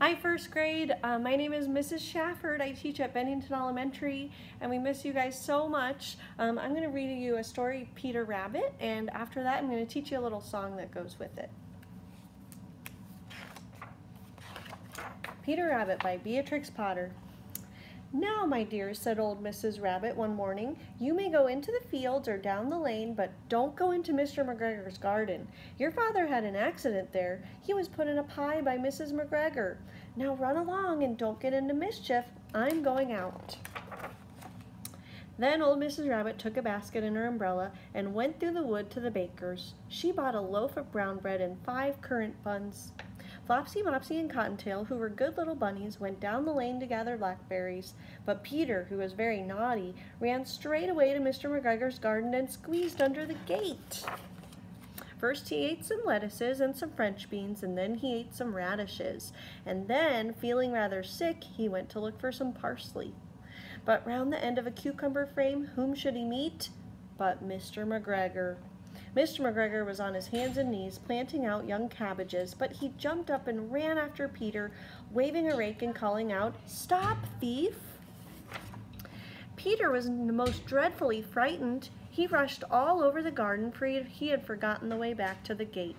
Hi, first grade. My name is Mrs. Shafford. I teach at Bennington Elementary, and we miss you guys so much. I'm going to read you a story, Peter Rabbit, and after that, I'm going to teach you a little song that goes with it. Peter Rabbit by Beatrix Potter. "Now, my dears," said old Mrs. Rabbit one morning, "you may go into the fields or down the lane, but don't go into Mr. McGregor's garden. Your father had an accident there. He was put in a pie by Mrs. McGregor. Now run along and don't get into mischief. I'm going out." Then old Mrs. Rabbit took a basket and her umbrella and went through the wood to the baker's. She bought a loaf of brown bread and 5 currant buns. Flopsy, Mopsy, and Cottontail, who were good little bunnies, went down the lane to gather blackberries. But Peter, who was very naughty, ran straight away to Mr. McGregor's garden and squeezed under the gate. First he ate some lettuces and some French beans, and then he ate some radishes. And then, feeling rather sick, he went to look for some parsley. But round the end of a cucumber frame, whom should he meet but Mr. McGregor? Mr. McGregor was on his hands and knees planting out young cabbages, but he jumped up and ran after Peter, waving a rake and calling out, "Stop, thief!" Peter was most dreadfully frightened. He rushed all over the garden, for he had forgotten the way back to the gate.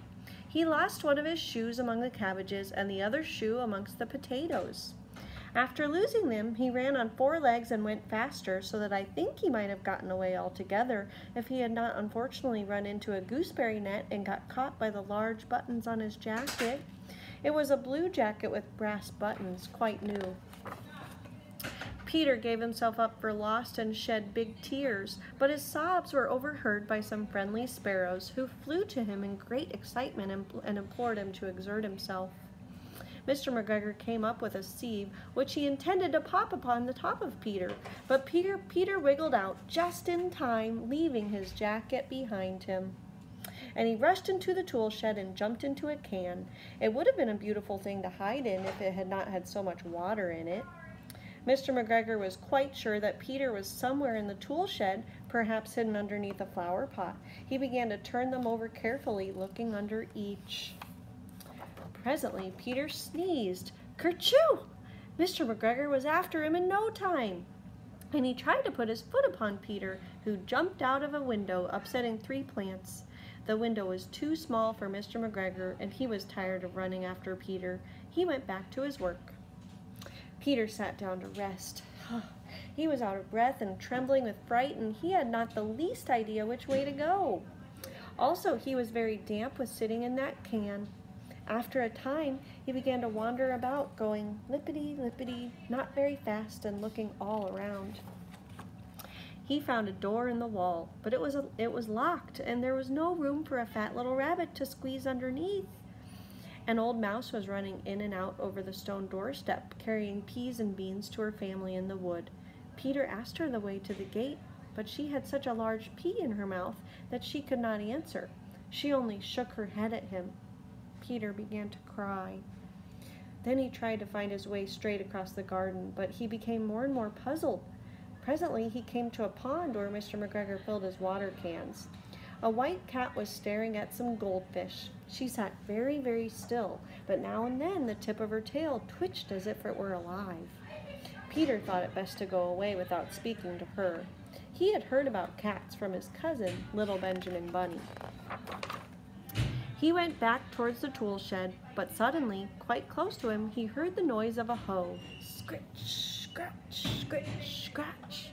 He lost one of his shoes among the cabbages and the other shoe amongst the potatoes. After losing them, he ran on 4 legs and went faster, so that I think he might have gotten away altogether if he had not unfortunately run into a gooseberry net and got caught by the large buttons on his jacket. It was a blue jacket with brass buttons, quite new. Peter gave himself up for lost and shed big tears, but his sobs were overheard by some friendly sparrows, who flew to him in great excitement and implored him to exert himself. Mr. McGregor came up with a sieve, which he intended to pop upon the top of Peter, but Peter wiggled out just in time, leaving his jacket behind him. And he rushed into the tool shed and jumped into a can. It would have been a beautiful thing to hide in if it had not had so much water in it. Mr. McGregor was quite sure that Peter was somewhere in the tool shed, perhaps hidden underneath a flower pot. He began to turn them over carefully, looking under each. Presently, Peter sneezed. Kerchoo! Mr. McGregor was after him in no time, and he tried to put his foot upon Peter, who jumped out of a window, upsetting 3 plants. The window was too small for Mr. McGregor, and he was tired of running after Peter. He went back to his work. Peter sat down to rest. He was out of breath and trembling with fright, and he had not the least idea which way to go. Also, he was very damp with sitting in that can. After a time, he began to wander about, going lippity-lippity, not very fast, and looking all around. He found a door in the wall, but it was locked, and there was no room for a fat little rabbit to squeeze underneath. An old mouse was running in and out over the stone doorstep, carrying peas and beans to her family in the wood. Peter asked her the way to the gate, but she had such a large pea in her mouth that she could not answer. She only shook her head at him. Peter began to cry. Then he tried to find his way straight across the garden, but he became more and more puzzled. Presently he came to a pond where Mr. McGregor filled his water cans. A white cat was staring at some goldfish. She sat very, very still, but now and then the tip of her tail twitched as if it were alive. Peter thought it best to go away without speaking to her. He had heard about cats from his cousin, little Benjamin Bunny. He went back towards the tool shed, but suddenly, quite close to him, he heard the noise of a hoe. Scritch, scratch, scritch, scratch.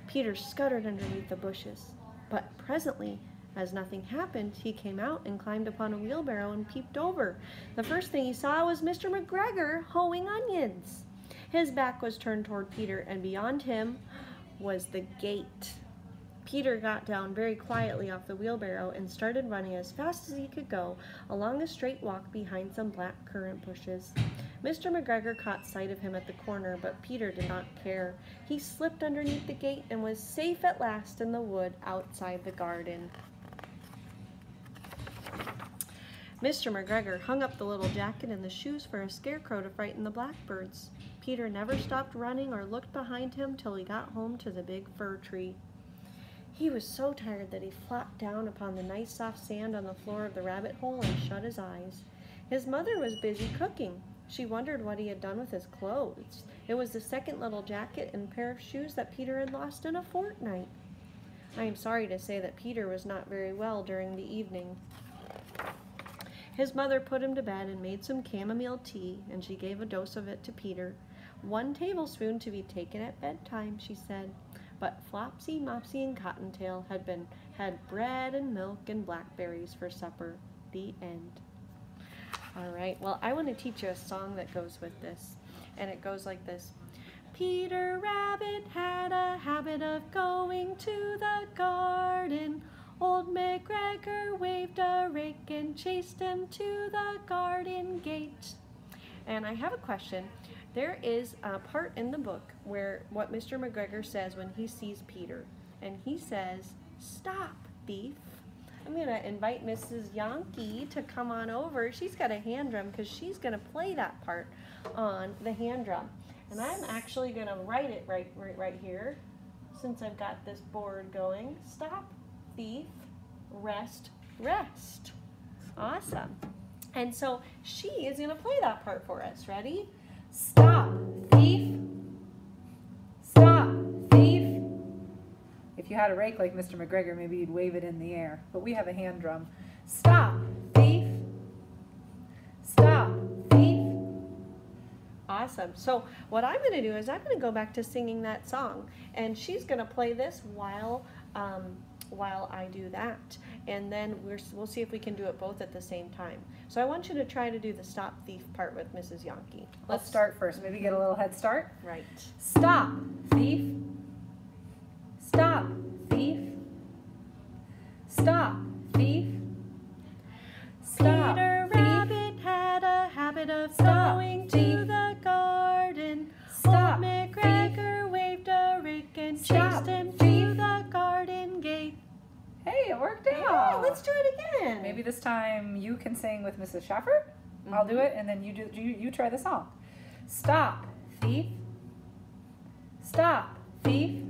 Peter scuttered underneath the bushes, but presently, as nothing happened, he came out and climbed upon a wheelbarrow and peeped over. The first thing he saw was Mr. McGregor hoeing onions. His back was turned toward Peter, and beyond him was the gate. Peter got down very quietly off the wheelbarrow and started running as fast as he could go along a straight walk behind some black currant bushes. Mr. McGregor caught sight of him at the corner, but Peter did not care. He slipped underneath the gate and was safe at last in the wood outside the garden. Mr. McGregor hung up the little jacket and the shoes for a scarecrow to frighten the blackbirds. Peter never stopped running or looked behind him till he got home to the big fir tree. He was so tired that he flopped down upon the nice soft sand on the floor of the rabbit hole and shut his eyes. His mother was busy cooking. She wondered what he had done with his clothes. It was the second little jacket and pair of shoes that Peter had lost in a fortnight. I am sorry to say that Peter was not very well during the evening. His mother put him to bed and made some chamomile tea, and she gave a dose of it to Peter. 1 tablespoon to be taken at bedtime, she said. But Flopsy, Mopsy, and Cottontail had bread and milk and blackberries for supper. The end. All right, well, I want to teach you a song that goes with this, and it goes like this. Peter Rabbit had a habit of going to the garden. Old McGregor waved a rake and chased him to the garden gate. And I have a question. There is a part in the book where what Mr. McGregor says when he sees Peter, and he says, "Stop, thief." I'm going to invite Mrs. Yonke to come on over. She's got a hand drum because she's going to play that part on the hand drum. And I'm actually going to write it right here since I've got this board going. Stop, thief, rest, rest. Awesome. And so she is going to play that part for us. Ready? Stop, thief. Stop, thief. If you had a rake like Mr. McGregor, maybe you'd wave it in the air. But we have a hand drum. Stop, thief. Stop, thief. Awesome. So what I'm going to do is I'm going to go back to singing that song, and she's going to play this while I do that, and then we'll see if we can do it both at the same time. So I want you to try to do the stop thief part with Mrs. Yonke. Let's start first. Maybe get a little head start. Right. Stop, thief. Stop, thief. Stop, thief. Stop, Peter thief. Rabbit had a habit of Stop, going thief. to the garden. Stop, Old McGregor waved a rake and Stop, chased him to thief. the garden gate. Hey, it worked Yeah, out. let's do it again. Maybe this time you can sing with Mrs. Schaffer. I'll do it, and then you try the song. Stop, thief. Stop, thief.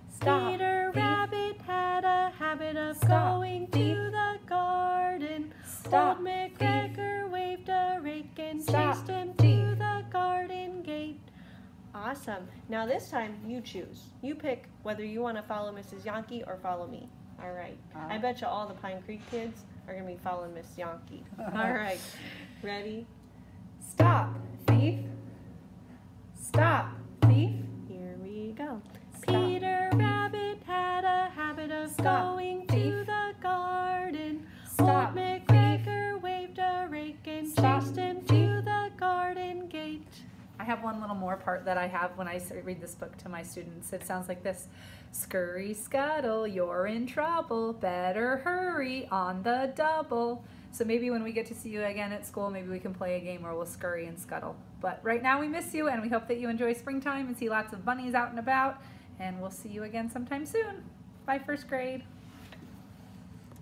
Stop, Peter thief. Rabbit had a habit of Stop, going thief. to the garden. Stop, Old McGregor waved a rake and Stop, chased him thief. to the garden gate. Awesome. Now this time you choose. You pick whether you want to follow Mrs. Yonke or follow me. All right. I bet you all the Pine Creek kids are going to be following Miss Yonke. All right. Ready? Stop, thief. Stop, thief. Here we go. Stop, Peter Rabbit had a habit of Stop, going thief. to the garden. Stop, Old McGregor waved a rake and Stop, chased him thief. to the garden gate. I have one little more part that I have when I read this book to my students. It sounds like this. Scurry, scuttle, you're in trouble. Better hurry on the double. So maybe when we get to see you again at school, maybe we can play a game where we'll scurry and scuttle. But right now we miss you, and we hope that you enjoy springtime and see lots of bunnies out and about. And we'll see you again sometime soon. Bye, first grade.